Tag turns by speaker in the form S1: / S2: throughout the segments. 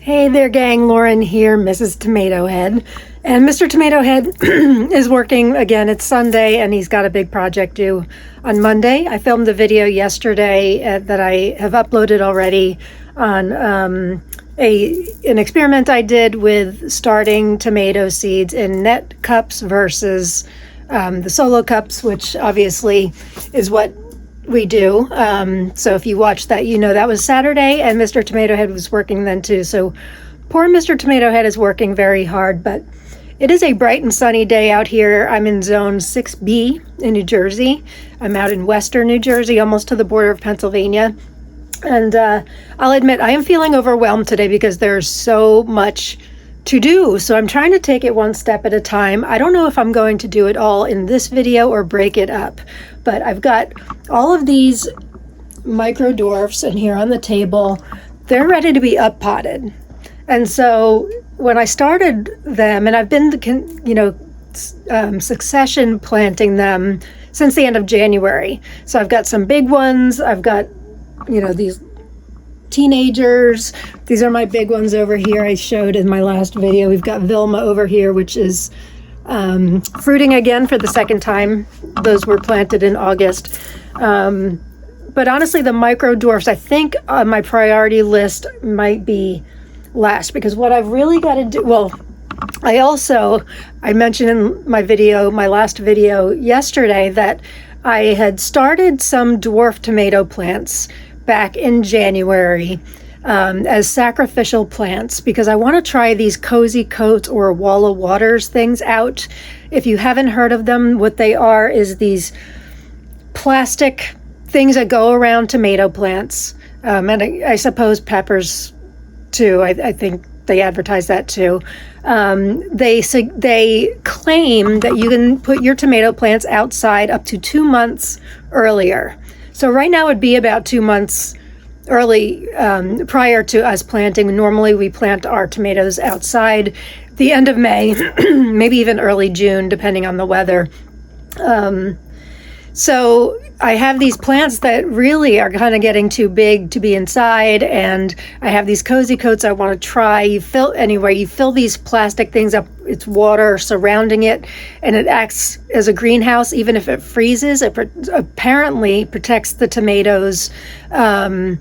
S1: Hey there, gang. Lauren here, Mrs. Tomato Head. And Mr. Tomato Head is working again. It's Sunday, and he's got a big project due on Monday. I filmed the video yesterday that I have uploaded already on an experiment I did with starting tomato seeds in net cups versus the solo cups, which obviously is what we do. So if you watched that, you know that was Saturday, and Mr. Tomato Head was working then too. So poor Mr. Tomato Head is working very hard, but it is a bright and sunny day out here. I'm in zone 6B in New Jersey. I'm out in western New Jersey, almost to the border of Pennsylvania. And I'll admit, I am feeling overwhelmed today because there's so much to do. So I'm trying to take it one step at a time. I don't know if I'm going to do it all in this video or break it up, but I've got all of these micro dwarfs in here on the table. They're ready to be up potted. And so when I started them, and I've been, succession planting them since the end of January. So I've got some big ones. I've got, these teenagers. These are my big ones over here I showed in my last video. We've got Vilma over here, which is fruiting again for the second time. Those were planted in August. But honestly, the micro dwarfs, I think on my priority list might be last, because what I've really got to do, I mentioned in my last video yesterday that I had started some dwarf tomato plants back in January as sacrificial plants, because I want to try these cozy coats or wall of waters things out. If you haven't heard of them, what they are is these plastic things that go around tomato plants, and I suppose peppers too. I think they advertise that too. They claim that you can put your tomato plants outside up to 2 months earlier. So right now it'd be about 2 months early prior to us planting. Normally we plant our tomatoes outside the end of May, maybe even early June, depending on the weather. So I have these plants that really are kind of getting too big to be inside, and I have these cozy coats I want to try. You fill these plastic things up, it's water surrounding it, and it acts as a greenhouse. Even if it freezes, it apparently protects the tomatoes, and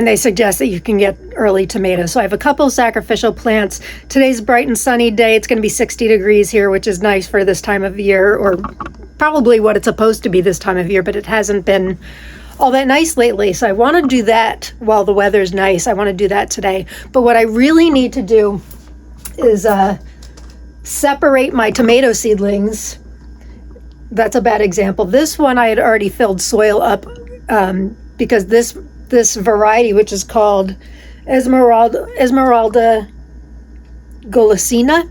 S1: they suggest that you can get early tomatoes. So I have a couple of sacrificial plants. Today's a bright and sunny day. It's going to be 60 degrees here, which is nice for this time of year, or probably what it's supposed to be this time of year, but it hasn't been all that nice lately. So I want to do that while the weather's nice. I want to do that today. But what I really need to do is separate my tomato seedlings. That's a bad example. This one I had already filled soil up because this variety, which is called Esmeralda Golosina,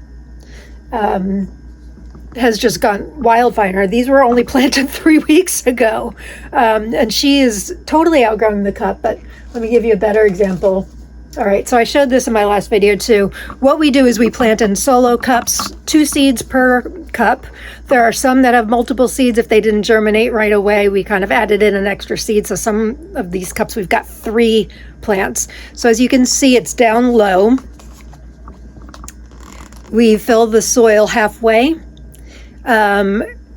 S1: has just gone wildfire. These were only planted 3 weeks ago, and she is totally outgrowing the cup. But let me give you a better example. All right, so I showed this in my last video too. What we do is we plant in solo cups, 2 seeds per cup. There are some that have multiple seeds. If they didn't germinate right away, we kind of added in an extra seed. So some of these cups, we've got 3 plants. So as you can see, it's down low. We fill the soil halfway.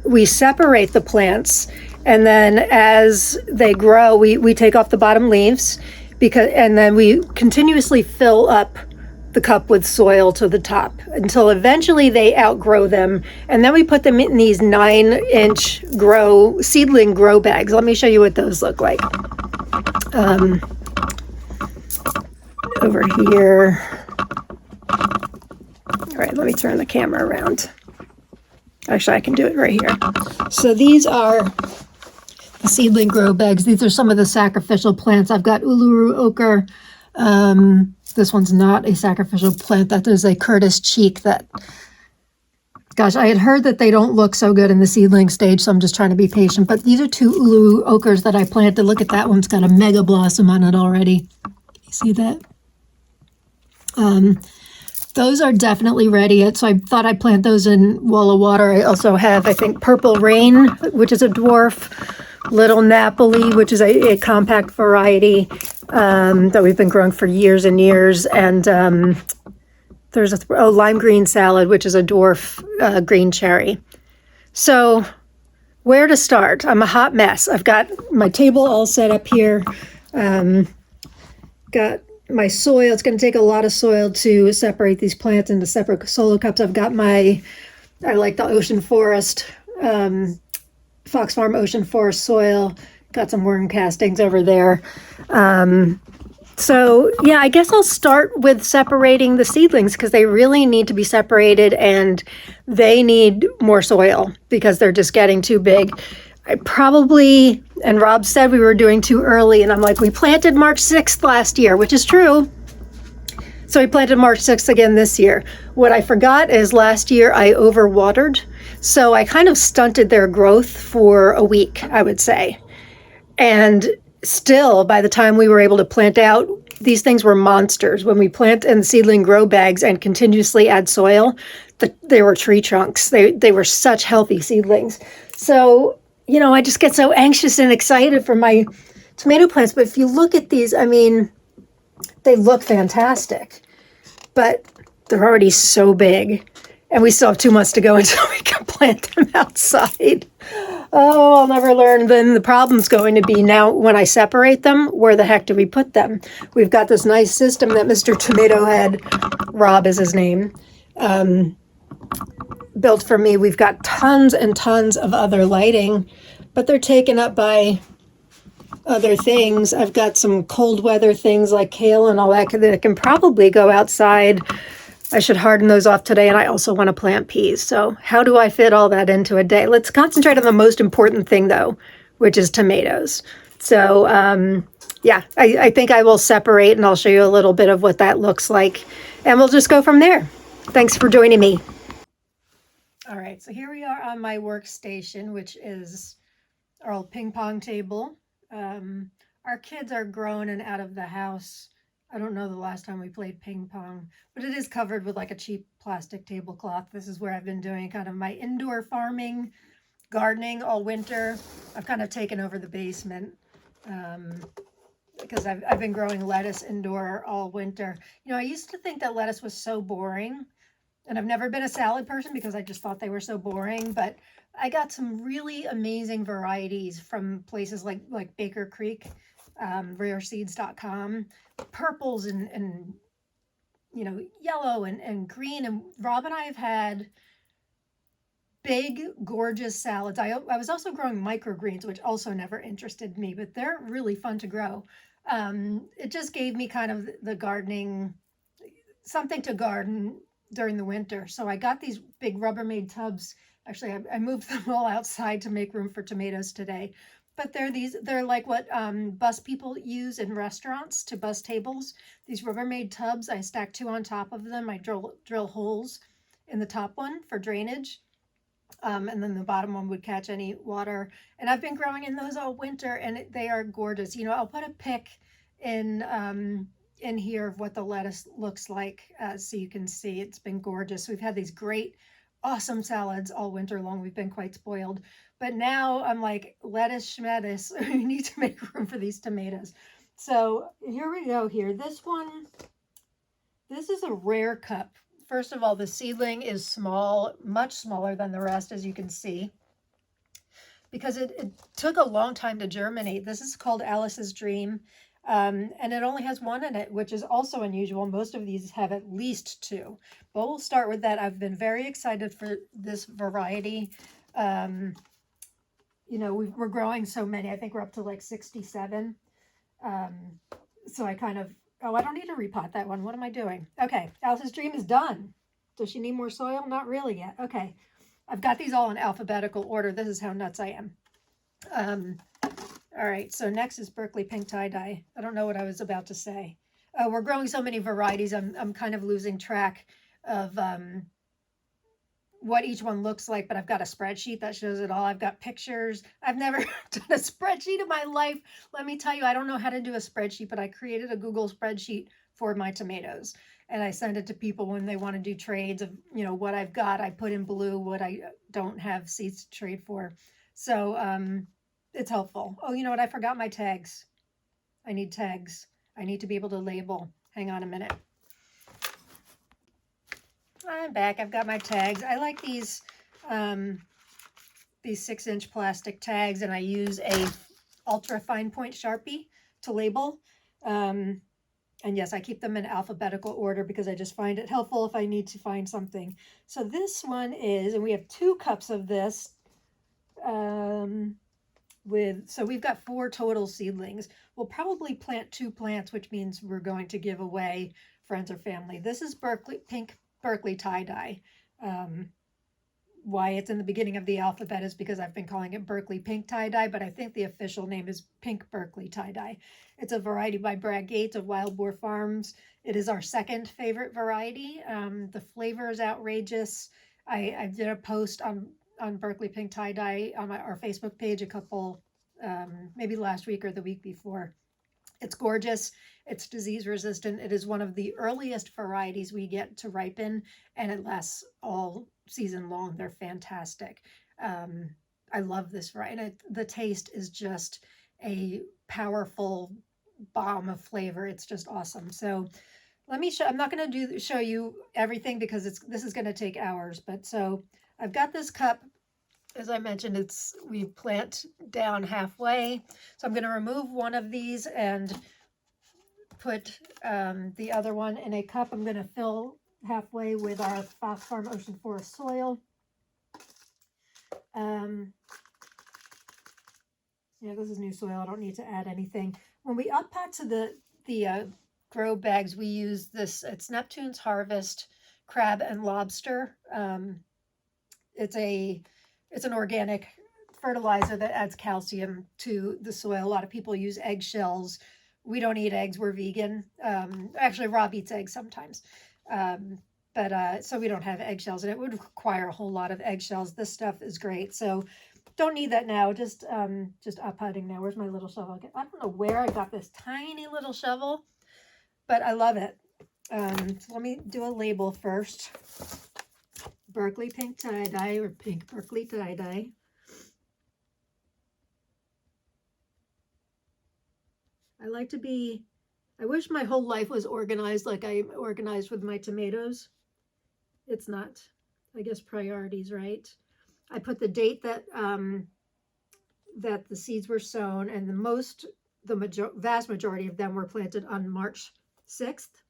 S1: We separate the plants, and then as they grow, we take off the bottom leaves, and then we continuously fill up the cup with soil to the top until eventually they outgrow them, and then we put them in these 9-inch seedling grow bags. Let me show you what those look like. Over here. All right, let me turn the camera around. Actually, I can do it right here. So these are the seedling grow bags. These are some of the sacrificial plants. I've got Uluru ochre. This one's not a sacrificial plant. That is a Curtis cheek that, gosh, I had heard that they don't look so good in the seedling stage, so I'm just trying to be patient. But these are 2 Uluru ochres that I planted. Look at that one's got a mega blossom on it already. You see that? Those are definitely ready. So I thought I'd plant those in wall of water. I also have, I think, Purple Rain, which is a dwarf, Little Napoli, which is a compact variety that we've been growing for years and years. And there's a lime green salad, which is a dwarf green cherry. So where to start? I'm a hot mess. I've got my table all set up here. Got my soil. It's going to take a lot of soil to separate these plants into separate solo cups. I've got I like the ocean forest, Fox Farm ocean forest soil. Got some worm castings over there. So yeah, I guess I'll start with separating the seedlings because they really need to be separated and they need more soil because they're just getting too big. I probably, and Rob said we were doing too early, and I'm like, we planted March 6th last year, which is true. So we planted March 6th again this year. What I forgot is last year I overwatered, so I kind of stunted their growth for a week, I would say. And still, by the time we were able to plant out, these things were monsters. When we plant in seedling grow bags and continuously add soil, they were tree trunks. They were such healthy seedlings. So, I just get so anxious and excited for my tomato plants. But if you look at these, I mean, they look fantastic, but they're already so big. And we still have 2 months to go until we can plant them outside. Oh, I'll never learn. Then the problem's going to be now when I separate them, where the heck do we put them? We've got this nice system that Mr. Tomato Head, Rob is his name, built for me. We've got tons and tons of other lighting, but they're taken up by other things. I've got some cold weather things like kale and all that can probably go outside. I should harden those off today, and I also want to plant peas. So how do I fit all that into a day? Let's concentrate on the most important thing, though, which is tomatoes. So, yeah, I think I will separate, and I'll show you a little bit of what that looks like, and we'll just go from there. Thanks for joining me. All right, so here we are on my workstation, which is our old ping pong table. Our kids are grown and out of the house. I don't know the last time we played ping pong, but it is covered with like a cheap plastic tablecloth. This is where I've been doing kind of my indoor farming, gardening all winter. I've kind of taken over the basement because I've been growing lettuce indoor all winter. I used to think that lettuce was so boring, and I've never been a salad person because I just thought they were so boring, but I got some really amazing varieties from places like Baker Creek, rareseeds.com, purples and yellow and green. And Rob and I have had big, gorgeous salads. I was also growing microgreens, which also never interested me, but they're really fun to grow. It just gave me kind of the gardening, something to garden during the winter. So I got these big Rubbermaid tubs. Actually, I moved them all outside to make room for tomatoes today. But they're like what bus people use in restaurants to bus tables. These Rubbermaid tubs, I stack 2 on top of them. I drill holes in the top one for drainage. And then the bottom one would catch any water. And I've been growing in those all winter, and they are gorgeous. I'll put a pic in here of what the lettuce looks like so you can see. It's been gorgeous. We've had these great, awesome salads all winter long. We've been quite spoiled. But now I'm like, lettuce schmettuce. We need to make room for these tomatoes. So here we go here. This is a rare cup. First of all, the seedling is small, much smaller than the rest, as you can see, because it took a long time to germinate. This is called Alice's Dream. And it only has 1 in it, which is also unusual. Most of these have at least 2. But we'll start with that. I've been very excited for this variety. We're growing so many. I think we're up to like 67. So I kind of, I don't need to repot that one. What am I doing? Okay, Alice's Dream is done. Does she need more soil? Not really yet. Okay, I've got these all in alphabetical order. This is how nuts I am. All right, so next is Berkeley Pink Tie-Dye. I don't know what I was about to say. We're growing so many varieties, I'm kind of losing track of what each one looks like, but I've got a spreadsheet that shows it all. I've got pictures. I've never done a spreadsheet in my life. Let me tell you, I don't know how to do a spreadsheet, but I created a Google spreadsheet for my tomatoes. And I send it to people when they want to do trades of, what I've got. I put in blue what I don't have seeds to trade for. So, it's helpful. Oh, you know what? I forgot my tags. I need tags. I need to be able to label. Hang on a minute. I'm back. I've got my tags. I like these 6-inch plastic tags, and I use a ultra fine point Sharpie to label. And yes, I keep them in alphabetical order because I just find it helpful if I need to find something. So this one is, and we have 2 cups of this. So we've got 4 total seedlings. We'll probably plant 2 plants, which means we're going to give away friends or family. This is pink Berkeley tie-dye. Why it's in the beginning of the alphabet is because I've been calling it Berkeley pink tie-dye, but I think the official name is pink Berkeley tie-dye. It's a variety by Brad Gates of Wild Boar Farms. It is our 2nd favorite variety. The flavor is outrageous. I did a post on Berkeley pink tie-dye on our Facebook page a couple, maybe last week or the week before. It's gorgeous. It's disease resistant. It is one of the earliest varieties we get to ripen, and it lasts all season long. They're fantastic. I love this variety. The taste is just a powerful bomb of flavor. It's just awesome. So let me show. I'm not going to show you everything because this is going to take hours. But so I've got this cup. As I mentioned, we plant down halfway. So I'm going to remove one of these and put the other one in a cup. I'm going to fill halfway with our Fox Farm Ocean Forest soil. Yeah, this is new soil. I don't need to add anything. When we up pot to the grow bags, we use this. It's Neptune's Harvest crab and lobster. It's an organic fertilizer that adds calcium to the soil. A lot of people use eggshells. We don't eat eggs. We're vegan. Actually, Rob eats eggs sometimes. So we don't have eggshells, and it would require a whole lot of eggshells. This stuff is great. So don't need that now. Just up-potting now. Where's my little shovel? I don't know where I got this tiny little shovel, but I love it. So let me do a label first. Berkeley pink tie-dye, or pink Berkeley tie-dye. I wish my whole life was organized like I'm organized with my tomatoes. It's not. I guess priorities, right? I put the date that the seeds were sown, and the vast majority of them were planted on March 6th.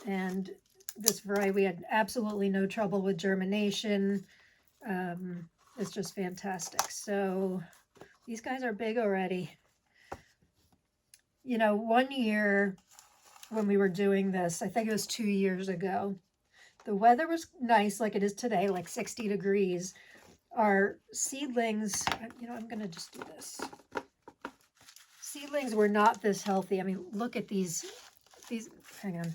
S1: And this variety, we had absolutely no trouble with germination. It's just fantastic. So these guys are big already. You know, one year when we were doing this, I think it was 2 years ago, the weather was nice like it is today, like 60 degrees. Our seedlings, I'm going to just do this. Seedlings were not this healthy. I mean, look at these, hang on.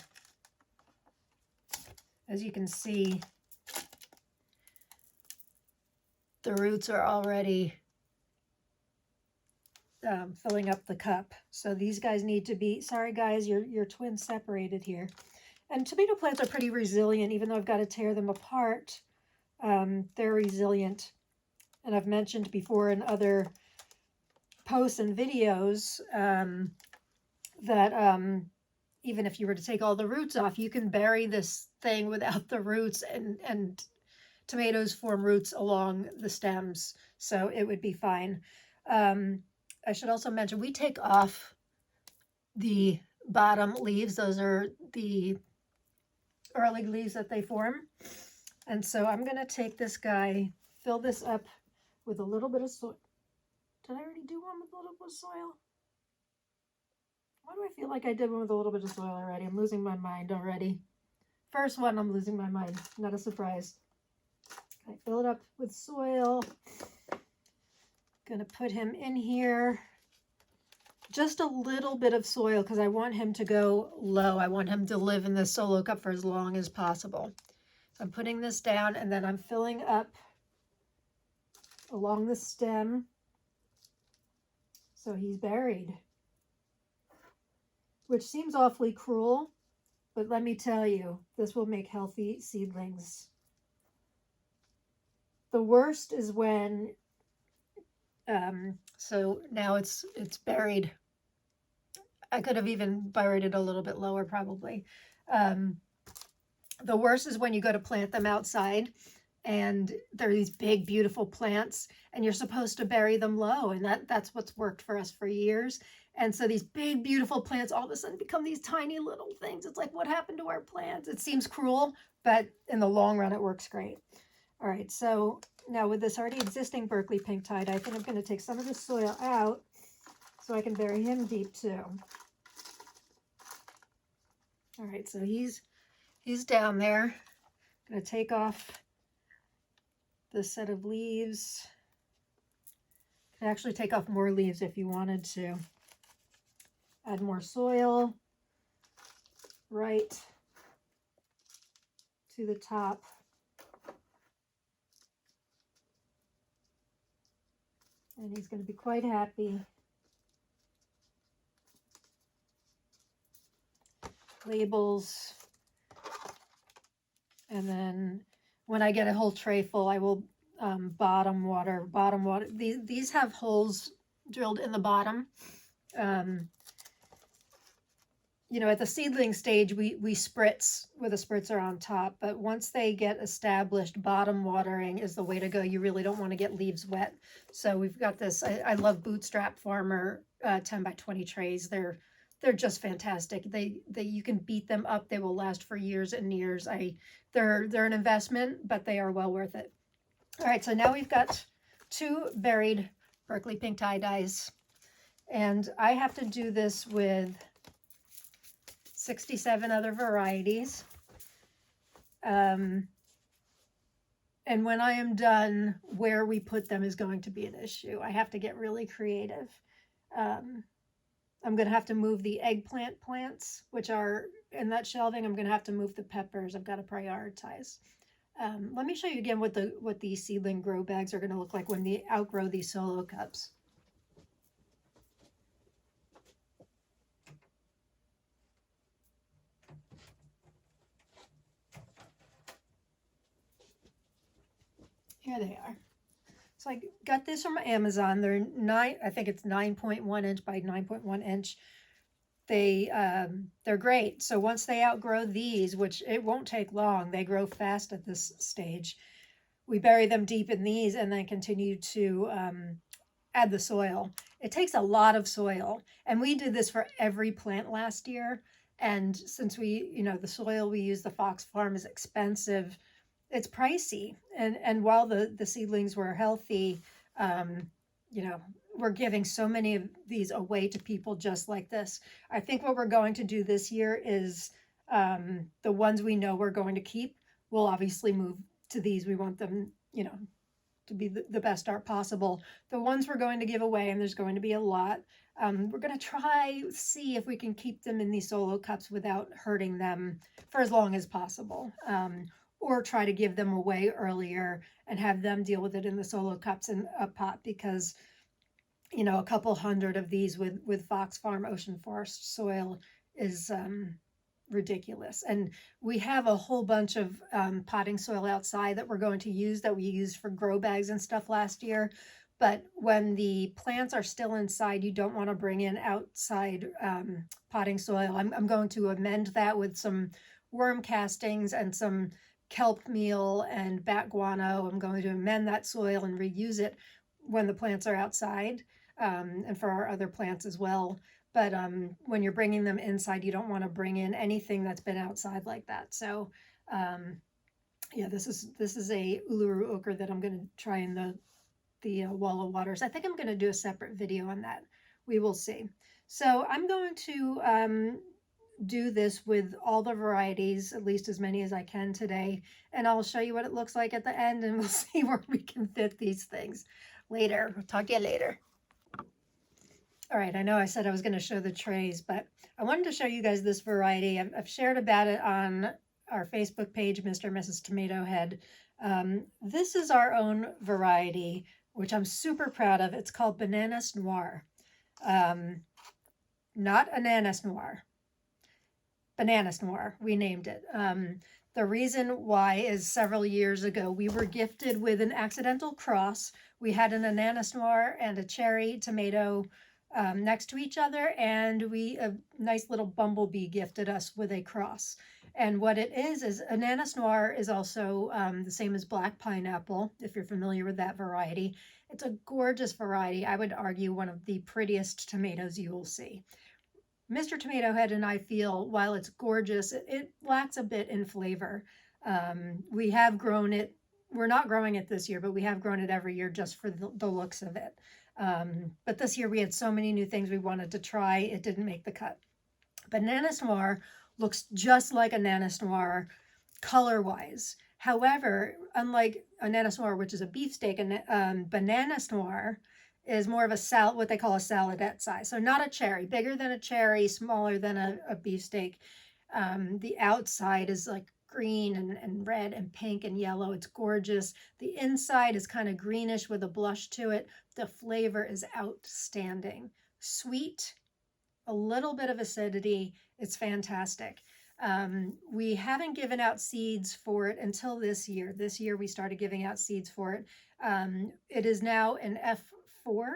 S1: As you can see, the roots are already filling up the cup. So these guys need to be, sorry guys, your twins separated here. And tomato plants are pretty resilient, even though I've got to tear them apart. They're resilient. And I've mentioned before in other posts and videos that even if you were to take all the roots off, you can bury this thing without the roots, and tomatoes form roots along the stems, so it would be fine. I should also mention we take off the bottom leaves. Those are the early leaves that they form. And so I'm going to take this guy, fill this up with a little bit of soil. Did I already do one with a little bit of soil? Why do I feel like I did one with a little bit of soil already? I'm losing my mind already. First one, I'm losing my mind. Not a surprise. I fill it up with soil. Gonna put him in here. Just a little bit of soil because I want him to go low. I want him to live in this solo cup for as long as possible. So I'm putting this down, and then I'm filling up along the stem. So he's buried, which seems awfully cruel, but let me tell you, this will make healthy seedlings. The worst is when, so now it's buried. I could have even buried it a little bit lower probably. The worst is when you go to plant them outside and they're these big, beautiful plants and you're supposed to bury them low. And that's what's worked for us for years. And so these big, beautiful plants all of a sudden become these tiny little things. It's like, what happened to our plants? It seems cruel, but in the long run, it works great. All right, so now with this already existing Berkeley pink tie-dye, I think I'm going to take some of the soil out so I can bury him deep too. All right, so he's down there. I'm going to take off this set of leaves. You can actually take off more leaves if you wanted to. Add more soil right to the top. And he's going to be quite happy. Labels. And then when I get a whole tray full, I will bottom water. These have holes drilled in the bottom. You know, at the seedling stage, we spritz with a spritzer on top, but once they get established, bottom watering is the way to go. You really don't want to get leaves wet. So we've got this, I love Bootstrap Farmer 10 by 20 trays. They're just fantastic. You can beat them up. They will last for years and years. They're an investment, but they are well worth it. All right, so now we've got 2 buried Berkeley pink tie-dyes, and I have to do this with 67 other varieties. And when I am done, where we put them is going to be an issue. I have to get really creative. I'm going to have to move the eggplant plants, which are in that shelving. I'm going to have to move the peppers. I've got to prioritize. Let me show you again what these seedling grow bags are going to look like when they outgrow these solo cups. Here they are. So I got this from Amazon. They're I think it's 9.1 inch by 9.1 inch. They're great. So once they outgrow these, which it won't take long, they grow fast at this stage. We bury them deep in these and then continue to add the soil. It takes a lot of soil, and we did this for every plant last year. And since the soil we use, the Fox Farm, is expensive, it's pricey. And while the seedlings were healthy, we're giving so many of these away to people just like this. I think what we're going to do this year is the ones we know we're going to keep, we'll obviously move to these. We want them, to be the best art possible. The ones we're going to give away, and there's going to be a lot, we're going to see if we can keep them in these solo cups without hurting them for as long as possible. Or try to give them away earlier and have them deal with it in the solo cups in a pot, because a couple hundred of these with Fox Farm Ocean Forest soil is ridiculous. And we have a whole bunch of potting soil outside that we're going to use, that we used for grow bags and stuff last year. But when the plants are still inside, you don't want to bring in outside potting soil. I'm going to amend that with some worm castings and some kelp meal and bat guano. I'm going to amend that soil and reuse it when the plants are outside, and for our other plants as well. But when you're bringing them inside, you don't want to bring in anything that's been outside like that. So yeah, this is a Uluru ochre that I'm going to try in the Walla waters. I think I'm going to do a separate video on that. We will see. So I'm going to do this with all the varieties, at least as many as I can today, and I'll show you what it looks like at the end, and we'll see where we can fit these things later. I'll talk to you later. All right, I know I said I was going to show the trays, but I wanted to show you guys this variety. I've shared about it on our Facebook page, Mr. and Mrs. Tomato Head. This is our own variety, which I'm super proud of. It's called Bananas Noir. Not Ananas Noir. Bananas Noir, we named it. The reason why is several years ago, we were gifted with an accidental cross. We had an ananas noir and a cherry tomato next to each other, and a nice little bumblebee gifted us with a cross. And what it is ananas noir is also the same as black pineapple, if you're familiar with that variety. It's a gorgeous variety. I would argue one of the prettiest tomatoes you will see. Mr. Tomato Head and I feel, while it's gorgeous, it lacks a bit in flavor. We have grown it. We're not growing it this year, but we have grown it every year just for the looks of it. But this year we had so many new things we wanted to try. It didn't make the cut. Bananas Noir looks just like Ananas Noir color-wise. However, unlike Ananas Noir, which is a beefsteak, Bananas Noir is more of a what they call a saladette size. So not a cherry, bigger than a cherry, smaller than a beefsteak. The outside is like green and red and pink and yellow. It's gorgeous. The inside is kind of greenish with a blush to it. The flavor is outstanding. Sweet, a little bit of acidity. It's fantastic. We haven't given out seeds for it until this year. This year we started giving out seeds for it. It is now an F4,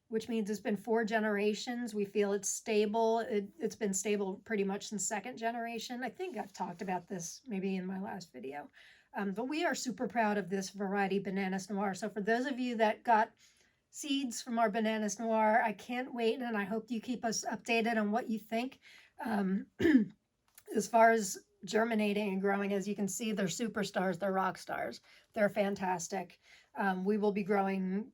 S1: which means it's been 4 generations. We feel it's stable. It's been stable pretty much since 2nd generation. I think I've talked about this maybe in my last video. But we are super proud of this variety, Bananas Noir. So for those of you that got seeds from our Bananas Noir, I can't wait, and I hope you keep us updated on what you think. As far as germinating and growing, as you can see, they're superstars, they're rock stars. They're fantastic. We will be growing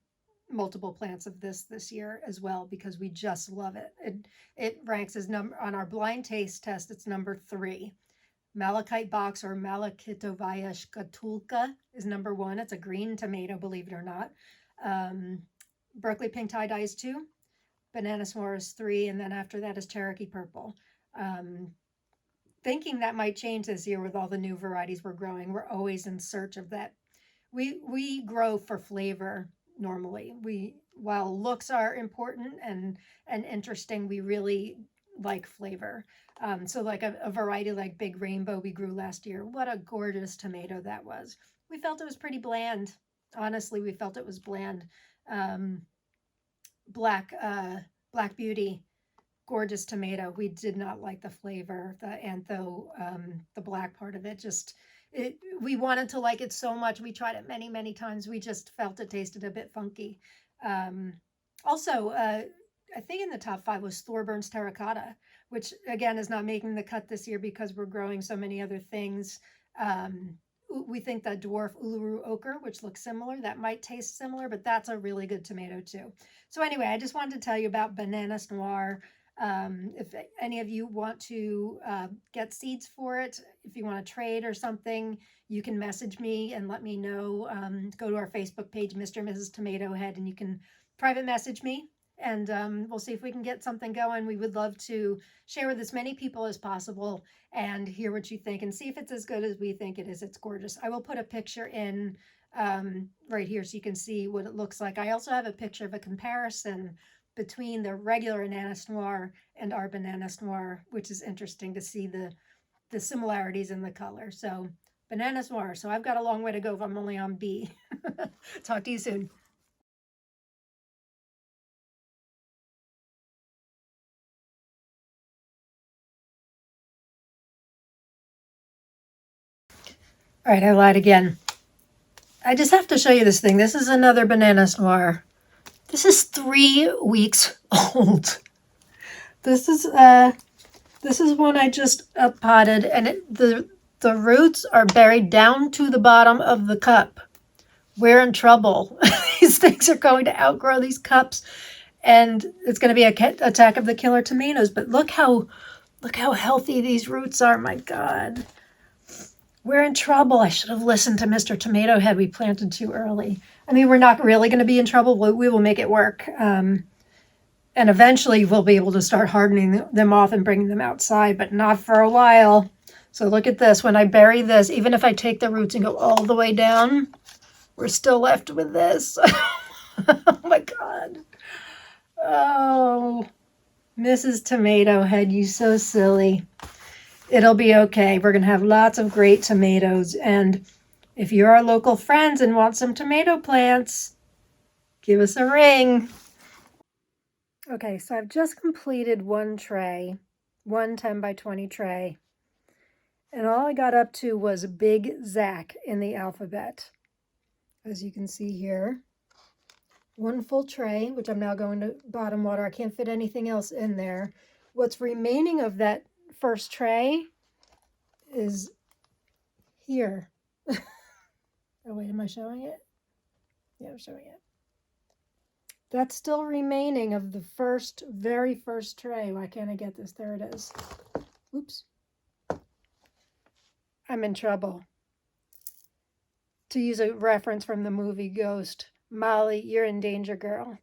S1: multiple plants of this year as well because we just love it. It ranks as on our blind taste test, it's number 3. Malachite box or Malachitovaya shkatulka is number 1. It's a green tomato, believe it or not. Berkeley pink tie-dye is 2. Bananas Noir is 3. And then after that is Cherokee purple. Thinking that might change this year with all the new varieties we're growing. We're always in search of that. We grow for flavor normally. While looks are important and interesting, we really like flavor. So like a variety like Big Rainbow we grew last year. What a gorgeous tomato that was. We felt it was pretty bland. Honestly, we felt it was bland. Black Beauty, gorgeous tomato. We did not like the flavor, the antho, the black part of it. We wanted to like it so much. We tried it many, many times. We just felt it tasted a bit funky. Also, I think in the top 5 was Thorburns Terracotta, which again is not making the cut this year because we're growing so many other things. We think that dwarf Uluru Ochre, which looks similar, that might taste similar, but that's a really good tomato too. So anyway, I just wanted to tell you about Bananas Noir. If any of you want to get seeds for it, if you want to trade or something, you can message me and let me know. Go to our Facebook page, Mr. and Mrs. Tomato Head, and you can private message me, and we'll see if we can get something going. We would love to share with as many people as possible and hear what you think and see if it's as good as we think it is. It's gorgeous. I will put a picture in right here so you can see what it looks like. I also have a picture of a comparison between the regular Ananas Noir and our Bananas Noir, which is interesting to see the similarities in the color. So Bananas Noir. So I've got a long way to go if I'm only on B. Talk to you soon. All right, I lied again. I just have to show you this thing. This is another Bananas Noir. This is 3 weeks old. This is one I just potted, and the roots are buried down to the bottom of the cup. We're in trouble. These things are going to outgrow these cups, and it's going to be an attack of the killer tomatoes. But look how healthy these roots are. My God. We're in trouble. I should have listened to Mr. Tomato Head. We planted too early. I mean, we're not really going to be in trouble. We will make it work. And eventually we'll be able to start hardening them off and bringing them outside, but not for a while. So look at this. When I bury this, even if I take the roots and go all the way down, we're still left with this. Oh my God. Oh, Mrs. Tomato Head, you so silly. It'll be okay. We're going to have lots of great tomatoes. And if you're our local friends and want some tomato plants, give us a ring. Okay, so I've just completed one tray, one 10 by 20 tray. And all I got up to was Big Zach in the alphabet. As you can see here, one full tray, which I'm now going to bottom water. I can't fit anything else in there. What's remaining of that first tray is here. Oh, wait, am I showing it? Yeah, I'm showing it. That's still remaining of the very first tray. Why can't I get this? There it is. Oops. I'm in trouble. To use a reference from the movie Ghost, Molly, you're in danger, girl.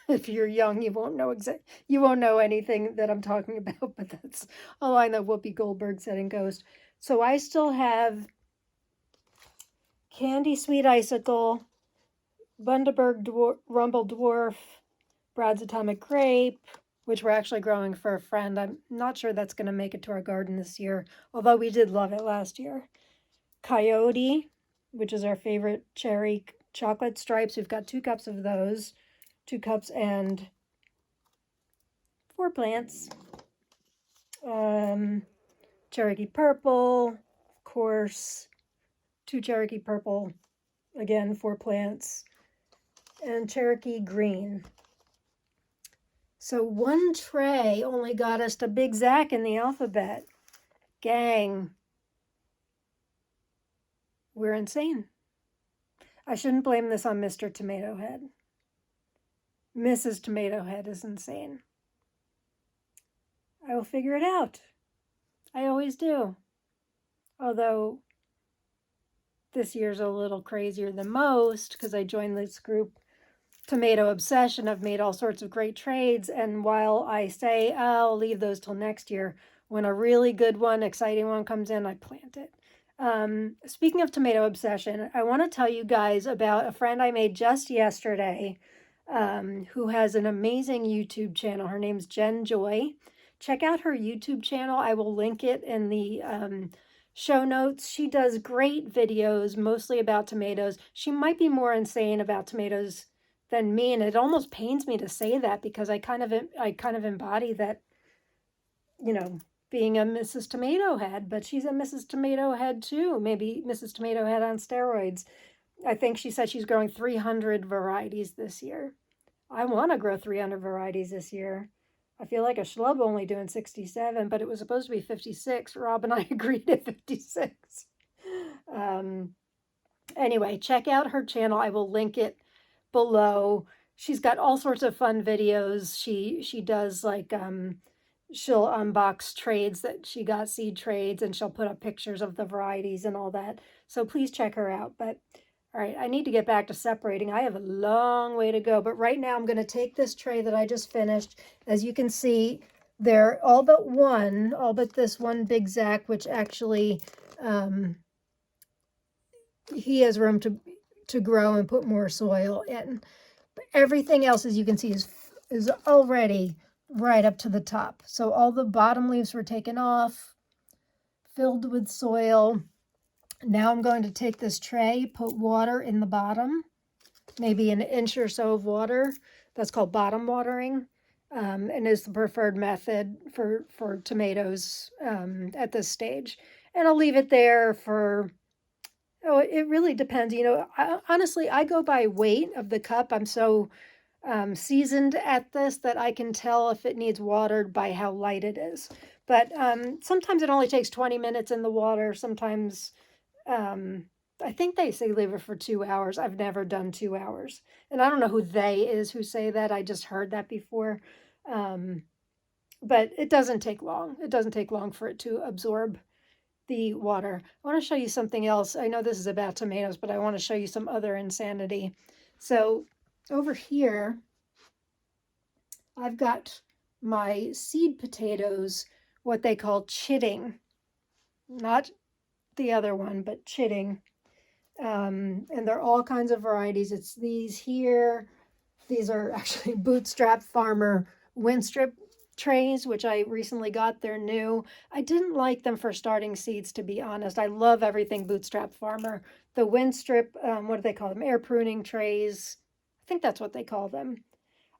S1: If you're young, you won't know anything that I'm talking about, but that's a line that Whoopi Goldberg said in Ghost. So I still have Candy Sweet Icicle, Bundaberg Rumble Dwarf, Brad's Atomic Grape, which we're actually growing for a friend. I'm not sure that's going to make it to our garden this year, although we did love it last year. Coyote, which is our favorite cherry chocolate stripes. We've got 2 cups of those, 2 cups and 4 plants. Cherokee Purple, of course, 2 Cherokee Purple, again, 4 plants, and Cherokee Green. So one tray only got us to Big Zach in the alphabet. Gang, we're insane. I shouldn't blame this on Mr. Tomato Head. Mrs. Tomato Head is insane. I will figure it out. I always do. Although this year's a little crazier than most because I joined this group, Tomato Obsession. I've made all sorts of great trades, and while I say I'll leave those till next year, when a really good one, exciting one comes in, I plant it. Speaking of Tomato Obsession, I want to tell you guys about a friend I made just yesterday who has an amazing YouTube channel. Her name's Jen Joy. Check out her YouTube channel. I will link it in the show notes. She does great videos, mostly about tomatoes. She might be more insane about tomatoes than me, and it almost pains me to say that because I kind of embody that, you know, being a Mrs. Tomato Head, but she's a Mrs. Tomato Head too, maybe Mrs. Tomato Head on steroids. I think she said she's growing 300 varieties this year. I want to grow 300 varieties this year. I feel like a schlub only doing 67, but it was supposed to be 56. Rob and I agreed at 56. Anyway, check out her channel. I will link it below. She's got all sorts of fun videos. She does like she'll unbox trades that she got, seed trades, and she'll put up pictures of the varieties and all that. So please check her out. But all right, I need to get back to separating. I have a long way to go, but right now I'm going to take this tray that I just finished. As you can see, they're all but this one Big Zach, which actually he has room to grow and put more soil in. But everything else, as you can see, is already right up to the top. So all the bottom leaves were taken off, filled with soil. Now I'm going to take this tray, put water in the bottom, maybe an inch or so of water. That's called bottom watering, and is the preferred method for tomatoes at this stage. And I'll leave it there for, oh, it really depends. You know, honestly, I go by weight of the cup. I'm so seasoned at this that I can tell if it needs watered by how light it is. But sometimes it only takes 20 minutes in the water. Sometimes I think they say leave it for 2 hours. I've never done 2 hours. And I don't know who they is who say that. I just heard that before. But it doesn't take long. It doesn't take long for it to absorb the water. I want to show you something else. I know this is about tomatoes, but I want to show you some other insanity. So over here, I've got my seed potatoes, what they call chitting. Not the other one, but chitting. And they're all kinds of varieties. It's these here. These are actually Bootstrap Farmer Winstrip trays, which I recently got. They're new. I didn't like them for starting seeds, to be honest. I love everything Bootstrap Farmer. The wind strip, what do they call them? Air pruning trays. I think that's what they call them.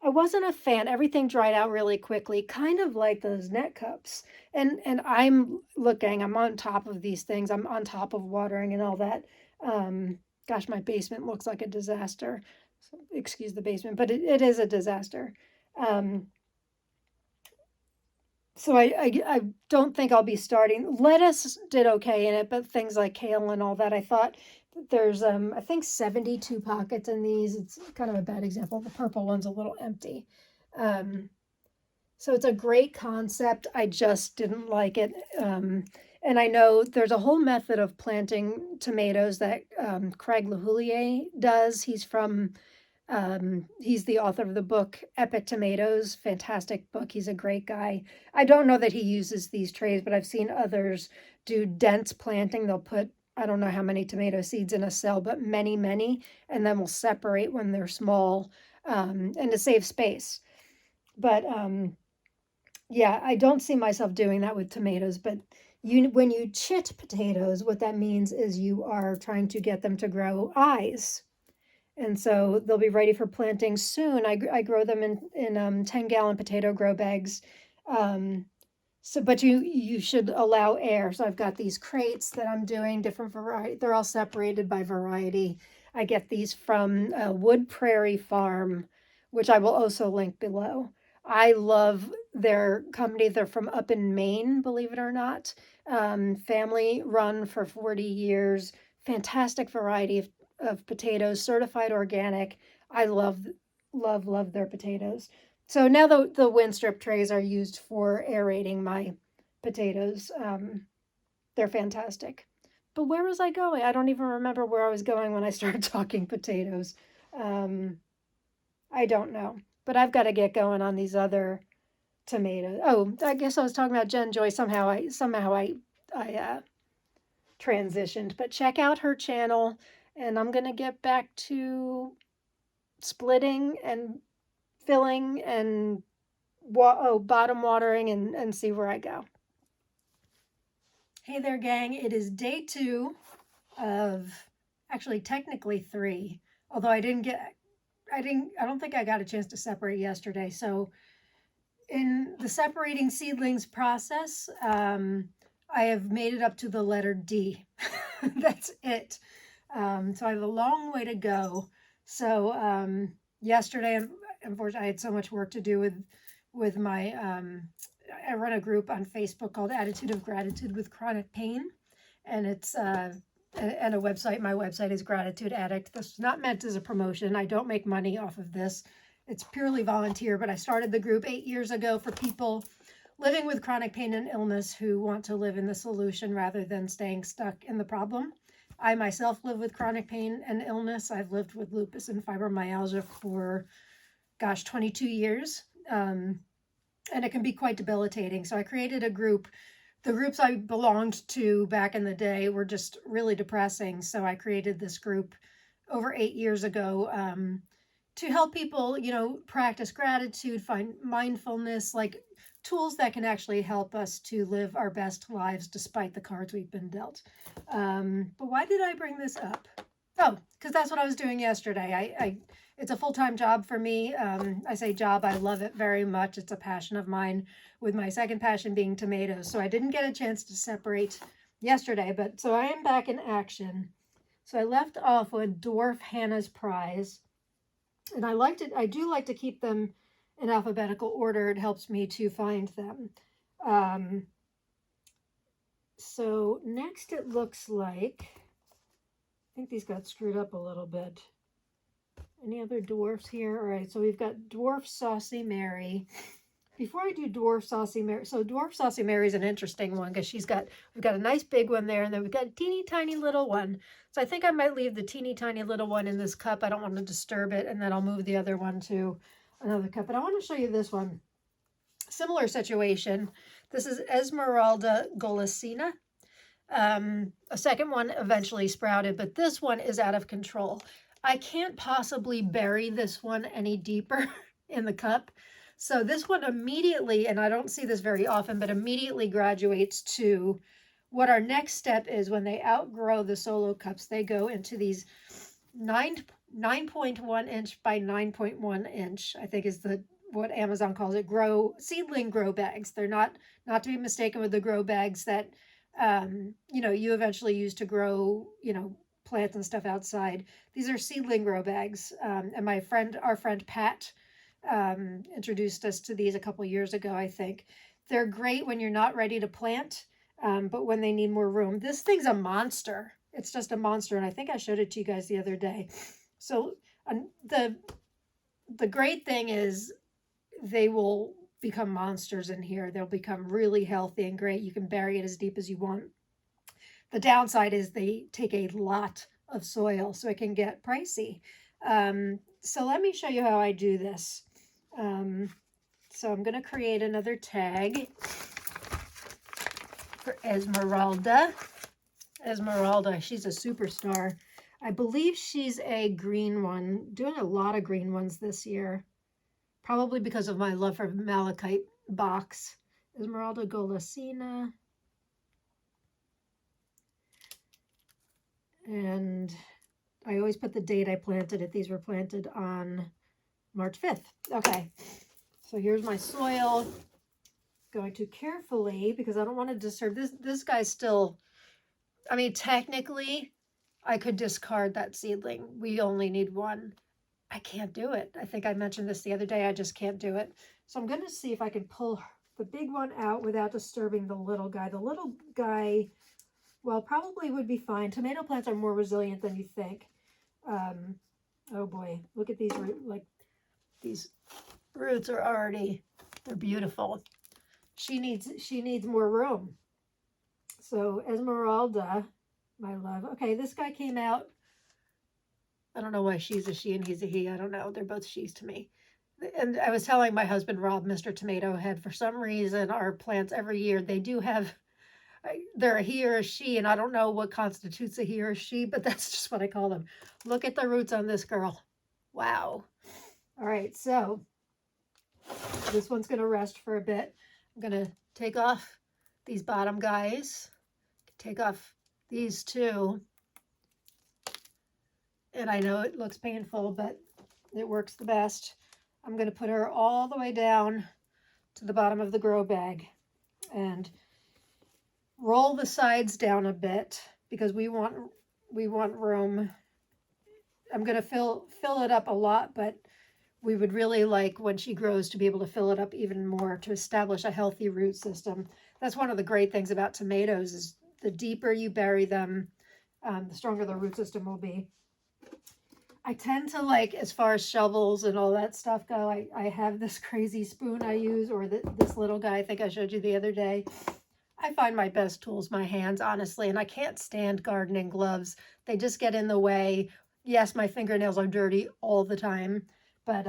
S1: I wasn't a fan. Everything dried out really quickly, kind of like those net cups. And I'm on top of these things. I'm on top of watering and all that. Gosh, my basement looks like a disaster. So, excuse the basement, but it is a disaster. Um, so I don't think I'll be starting. Lettuce did okay in it, but things like kale and all that, I thought there's I think 72 pockets in these. It's kind of a bad example. The purple one's a little empty. Um, so it's a great concept. I just didn't like it. And I know there's a whole method of planting tomatoes that Craig LaHoulier does. He's the author of the book Epic Tomatoes, fantastic book. He's a great guy. I don't know that he uses these trays, but I've seen others do dense planting. They'll put, I don't know how many tomato seeds in a cell, but many, many, and then we'll separate when they're small, and to save space. But yeah, I don't see myself doing that with tomatoes, but when you chit potatoes, what that means is you are trying to get them to grow eyes. And so they'll be ready for planting soon. I grow them in 10-gallon potato grow bags. But you should allow air. So I've got these crates that I'm doing different variety. They're all separated by variety. I get these from Wood Prairie Farm, which I will also link below. I love their company. They're from up in Maine, believe it or not. Family run for 40 years. Fantastic variety of potatoes, certified organic. I love their potatoes. So now the wind strip trays are used for aerating my potatoes. They're fantastic. But where was I going? I don't even remember where I was going when I started talking potatoes. I don't know. But I've got to get going on these other tomatoes. Oh, I guess I was talking about Jen Joy. Somehow I transitioned. But check out her channel, and I'm gonna get back to splitting and filling and bottom watering and see where I go. Hey there, gang. It is day 2 of, actually technically 3, although I don't think I got a chance to separate yesterday. So in the separating seedlings process, I have made it up to the letter D. That's it. So I have a long way to go. So yesterday, unfortunately, I had so much work to do with my, I run a group on Facebook called Attitude of Gratitude with Chronic Pain. And it's, and a website. My website is Gratitude Addict. This is not meant as a promotion. I don't make money off of this. It's purely volunteer, but I started the group 8 years ago for people living with chronic pain and illness who want to live in the solution rather than staying stuck in the problem. I myself live with chronic pain and illness. I've lived with lupus and fibromyalgia for, 22 years. And it can be quite debilitating. So I created a group. The groups I belonged to back in the day were just really depressing. So I created this group over 8 years ago to help people, practice gratitude, find mindfulness, like tools that can actually help us to live our best lives despite the cards we've been dealt. But why did I bring this up? Oh, because that's what I was doing yesterday. It's a full-time job for me. I say job, I love it very much. It's a passion of mine, with my second passion being tomatoes. So I didn't get a chance to separate yesterday, but so I am back in action. So I left off with Dwarf Hannah's Prize. And I do like to keep them in alphabetical order. It helps me to find them. So next it looks like, I think these got screwed up a little bit. Any other dwarfs here? All right, so we've got Dwarf Saucy Mary. Before I do Dwarf Saucy Mary, so Dwarf Saucy Mary is an interesting one because we've got a nice big one there, and then we've got a teeny tiny little one. So I think I might leave the teeny tiny little one in this cup. I don't want to disturb it, and then I'll move the other one to another cup. But I want to show you this one. Similar situation. This is Esmeralda Golosina. A second one eventually sprouted, but this one is out of control. I can't possibly bury this one any deeper in the cup. So this one immediately, and I don't see this very often, but immediately graduates to what our next step is. When they outgrow the solo cups, they go into these 9.1 inch by 9.1 inch, I think is what Amazon calls it, seedling grow bags. They're not to be mistaken with the grow bags that you eventually use to grow, plants and stuff outside. These are seedling grow bags. And our friend Pat, introduced us to these a couple years ago, I think. They're great when you're not ready to plant, but when they need more room. This thing's a monster. It's just a monster, and I think I showed it to you guys the other day. So the great thing is they will become monsters in here. They'll become really healthy and great. You can bury it as deep as you want. The downside is they take a lot of soil, so it can get pricey. So let me show you how I do this. So I'm going to create another tag for Esmeralda. Esmeralda, she's a superstar. I believe she's a green one, doing a lot of green ones this year, probably because of my love for malachite box. Esmeralda Golosina. And I always put the date I planted it. These were planted on March 5th. Okay, so here's my soil. Going to carefully, because I don't want to disturb this guy's still, I mean, technically I could discard that seedling. We only need one. I can't do it. I think I mentioned this the other day. I just can't do it. So I'm going to see if I can pull the big one out without disturbing the little guy. The little guy, well, probably would be fine. Tomato plants are more resilient than you think. Oh boy, look at these, these roots are already, they're beautiful. She needs more room. So Esmeralda, my love. Okay, this guy came out. I don't know why she's a she and he's a he. I don't know. They're both she's to me. And I was telling my husband, Rob, Mr. Tomato Head, for some reason, our plants every year, they do have, they're a he or a she, and I don't know what constitutes a he or a she, but that's just what I call them. Look at the roots on this girl. Wow. All right, so this one's going to rest for a bit. I'm going to take off these bottom guys, take off these two. And I know it looks painful, but it works the best. I'm going to put her all the way down to the bottom of the grow bag and roll the sides down a bit because we want room. I'm going to fill it up a lot, but we would really like, when she grows, to be able to fill it up even more to establish a healthy root system. That's one of the great things about tomatoes, is the deeper you bury them, the stronger the root system will be. I tend to like, as far as shovels and all that stuff go, I have this crazy spoon I use, or this little guy I think I showed you the other day. I find my best tools my hands, honestly, and I can't stand gardening gloves. They just get in the way. Yes, my fingernails are dirty all the time, but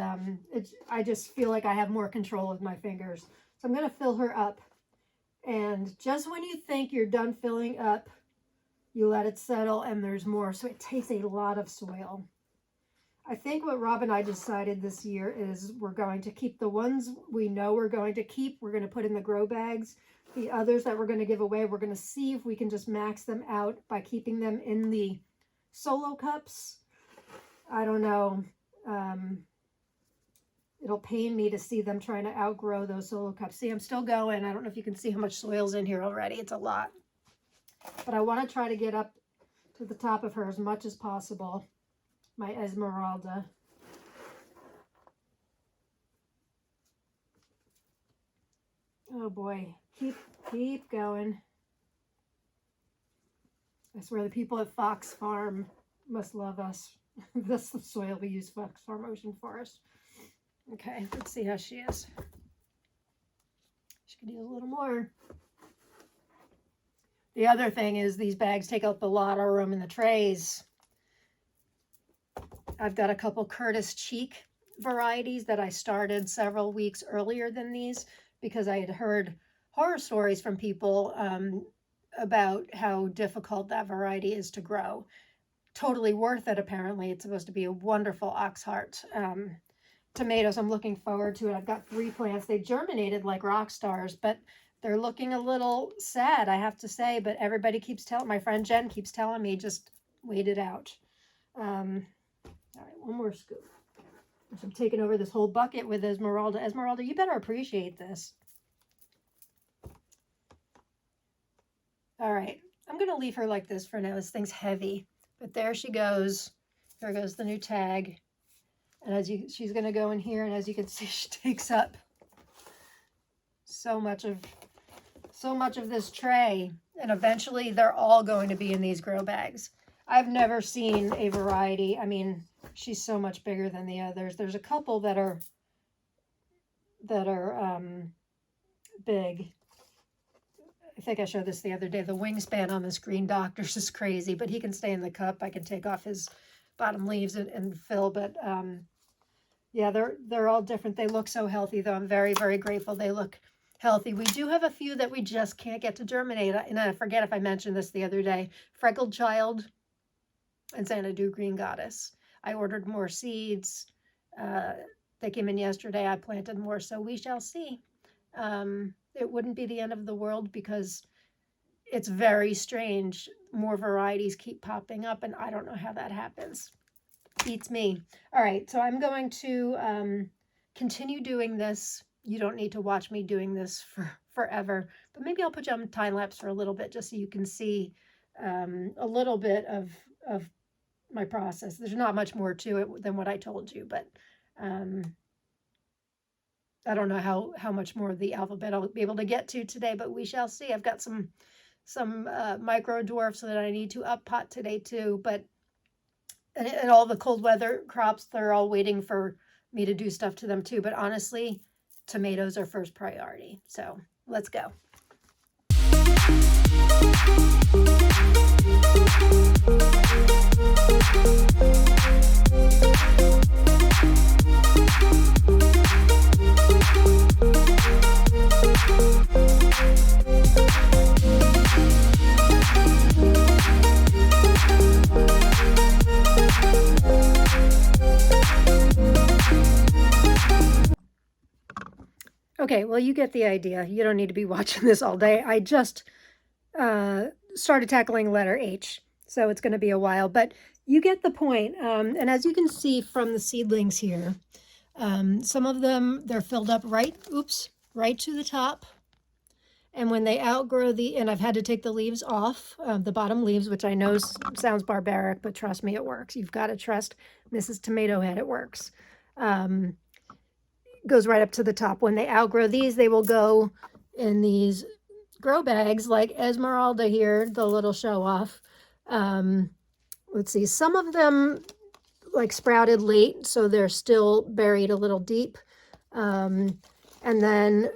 S1: I just feel like I have more control of my fingers. So I'm going to fill her up. And just when you think you're done filling up, you let it settle and there's more. So it takes a lot of soil. I think what Rob and I decided this year is we're going to keep the ones we know we're going to keep. We're going to put in the grow bags. The others that we're going to give away, we're going to see if we can just max them out by keeping them in the solo cups. I don't know. It'll pain me to see them trying to outgrow those solo cups. See, I'm still going. I don't know if you can see how much soil's in here already. It's a lot. But I want to try to get up to the top of her as much as possible. My Esmeralda. Oh boy, keep going. I swear the people at Fox Farm must love us. That's the soil we use, Fox Farm Ocean Forest. Okay, let's see how she is. She could use a little more. The other thing is these bags take up a lot of room in the trays. I've got a couple Curtis Cheek varieties that I started several weeks earlier than these because I had heard horror stories from people about how difficult that variety is to grow. Totally worth it, apparently. It's supposed to be a wonderful ox heart. tomatoes. I'm looking forward to it. I've got 3 plants. They germinated like rock stars, but they're looking a little sad, I have to say. But everybody keeps telling, my friend Jen keeps telling me, just wait it out. All right, one more scoop. I'm taking over this whole bucket with Esmeralda. Esmeralda, you better appreciate this. All right, I'm going to leave her like this for now. This thing's heavy, but there she goes. There goes the new tag. And she's going to go in here, and as you can see, she takes up so much of this tray. And eventually, they're all going to be in these grow bags. I've never seen a variety. I mean, she's so much bigger than the others. There's a couple that are big. I think I showed this the other day. The wingspan on this green doctor's is crazy, but he can stay in the cup. I can take off his bottom leaves and fill, but yeah, they're all different. They look so healthy, though. I'm very, very grateful they look healthy. We do have a few that we just can't get to germinate, and I forget if I mentioned this the other day. Freckled Child and Xanadu Green Goddess. I ordered more seeds. They came in yesterday. I planted more, so we shall see. It wouldn't be the end of the world because it's very strange. More varieties keep popping up, and I don't know how that happens. Beats me. All right, so I'm going to continue doing this. You don't need to watch me doing this for forever, but maybe I'll put you on time lapse for a little bit just so you can see a little bit of my process. There's not much more to it than what I told you, but I don't know how much more of the alphabet I'll be able to get to today, but we shall see. I've got some micro dwarfs that I need to up pot today too, but and all the cold weather crops, they're all waiting for me to do stuff to them too. But honestly, tomatoes are first priority. So let's go. Okay, well, you get the idea. You don't need to be watching this all day. I just started tackling letter H, so it's going to be a while, but you get the point. And as you can see from the seedlings here, some of them, they're filled up right to the top. And when they outgrow and I've had to take the leaves off, the bottom leaves, which I know sounds barbaric, but trust me, it works. You've got to trust Mrs. Tomato Head, it works. Goes right up to the top. When they outgrow these, they will go in these grow bags like Esmeralda here, the little show off. Let's see, some of them like sprouted late, so they're still buried a little deep. And then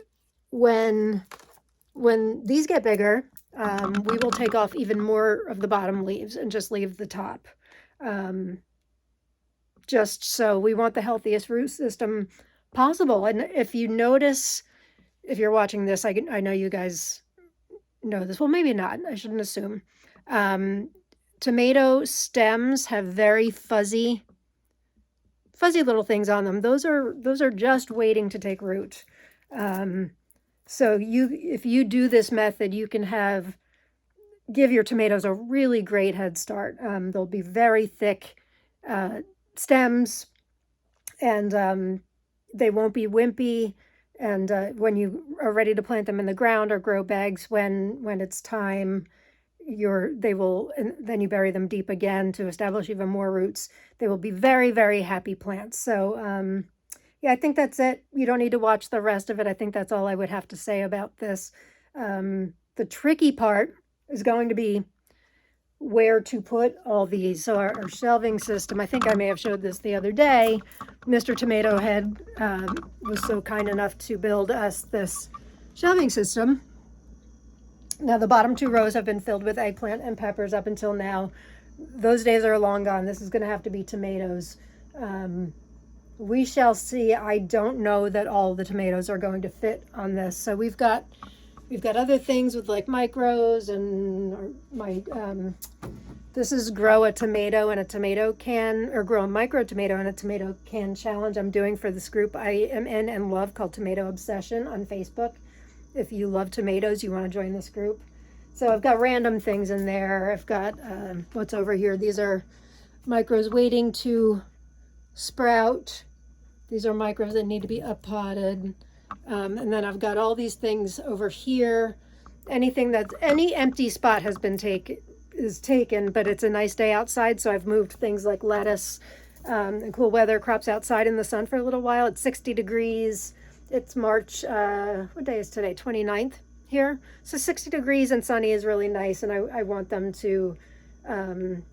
S1: when these get bigger, we will take off even more of the bottom leaves and just leave the top. Just so we want the healthiest root system possible. And if you notice, if you're watching this, I know you guys know this. Well, maybe not. I shouldn't assume. Tomato stems have very fuzzy little things on them. Those are just waiting to take root. So if you do this method, you can give your tomatoes a really great head start. They'll be very thick stems, and they won't be wimpy. And when you are ready to plant them in the ground or grow bags, when it's time, and then you bury them deep again to establish even more roots. They will be very, very happy plants. So yeah, I think that's it. You don't need to watch the rest of it. I think that's all I would have to say about this. The tricky part is going to be where to put all these. So our shelving system, I think I may have showed this the other day. Mr. Tomato Head was so kind enough to build us this shelving system. Now the bottom 2 rows have been filled with eggplant and peppers up until now. Those days are long gone. This is going to have to be tomatoes. We shall see. I don't know that all the tomatoes are going to fit on this. So we've got other things with like micros and my This is Grow a Tomato in a Tomato Can, or Grow a Micro Tomato in a Tomato Can challenge I'm doing for this group I am in and love called Tomato Obsession on Facebook. If you love tomatoes, you want to join this group. So I've got random things in there. I've got what's over here. These are micros waiting to sprout. These are micros that need to be up potted. And then I've got all these things over here. Anything that's any empty spot has been taken, but it's a nice day outside, so I've moved things like lettuce and cool weather crops outside in the sun for a little while. It's 60 degrees. It's March, what day is today? 29th here. So 60 degrees and sunny is really nice, and I want them to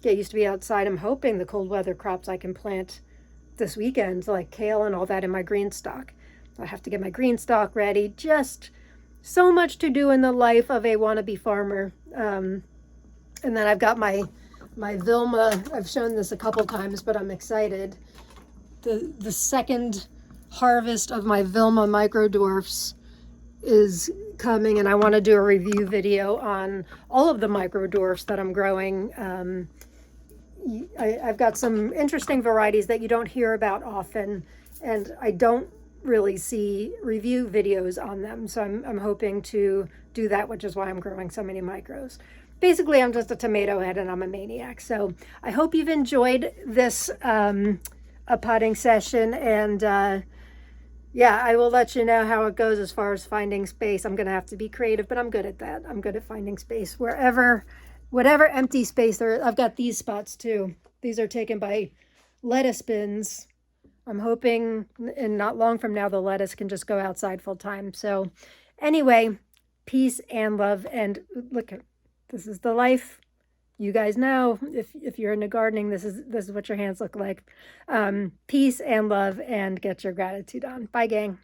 S1: get used to be outside. I'm hoping the cold weather crops I can plant this weekend, like kale and all that in my green stock. I have to get my green stock ready. Just so much to do in the life of a wannabe farmer. And then I've got my Vilma. I've shown this a couple times, but I'm excited. The second harvest of my Vilma micro dwarfs is coming, and I want to do a review video on all of the micro dwarfs that I'm growing. I've got some interesting varieties that you don't hear about often, and I don't really see review videos on them. So I'm hoping to do that, which is why I'm growing so many micros. Basically, I'm just a tomato head and I'm a maniac. So I hope you've enjoyed this a potting session, and yeah, I will let you know how it goes as far as finding space. I'm going to have to be creative, but I'm good at that. I'm good at finding space wherever, whatever empty space there is. I've got these spots too. These are taken by lettuce bins. I'm hoping in not long from now, the lettuce can just go outside full time. So anyway, peace and love. And look, this is the life. You guys know, if you're into gardening, this is what your hands look like. Peace and love, and get your gratitude on. Bye, gang.